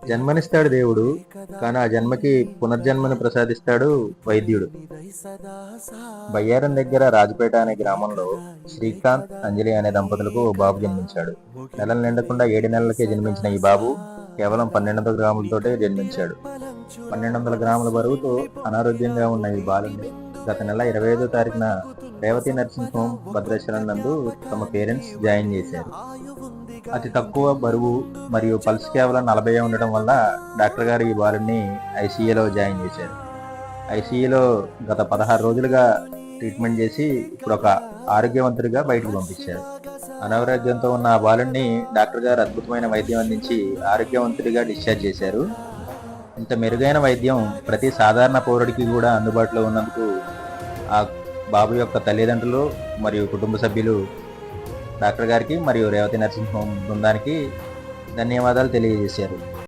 జన్మనిస్తాడు దేవుడు, కానీ ఆ జన్మకి పునర్జన్మను ప్రసాదిస్తాడు వైద్యుడు. బయ్యారం దగ్గర రాజపేట అనే గ్రామంలో శ్రీకాంత్, అంజలి అనే దంపతులకు ఓ బాబు జన్మించాడు. నెలలు నిండకుండా 7 నెలలకే జన్మించిన ఈ బాబు కేవలం 1200 గ్రాములతోటే జన్మించాడు. 1200 గ్రాముల బరువుతో అనారోగ్యంగా ఉన్న ఈ బాలుని గత నెల 25వ తారీఖున రేవతి నర్సింగ్ హోమ్ భద్రాచలం నందు తమ పేరెంట్స్ జాయిన్ చేశారు. అతి తక్కువ బరువు మరియు పల్స్ కేవలం 40 ఉండటం వల్ల డాక్టర్ గారు ఈ బాలుని ఐసీయూలో జాయిన్ చేశారు. ఐసీయూలో గత 16 రోజులుగా ట్రీట్మెంట్ చేసి ఇప్పుడు ఒక ఆరోగ్యవంతుడిగా బయటకు పంపించారు. అనారోగ్యంతో ఉన్న ఆ బాలుని డాక్టర్ గారు అద్భుతమైన వైద్యం అందించి ఆరోగ్యవంతుడిగా డిశ్చార్జ్ చేశారు. ఇంత మెరుగైన వైద్యం ప్రతి సాధారణ పౌరుడికి కూడా అందుబాటులో ఉన్నందుకు ఆ బాబు యొక్క తల్లిదండ్రులు మరియు కుటుంబ సభ్యులు డాక్టర్ గారికి మరియు రేవతి నర్సింగ్ హోమ్ బృందానికి ధన్యవాదాలు తెలియజేశారు.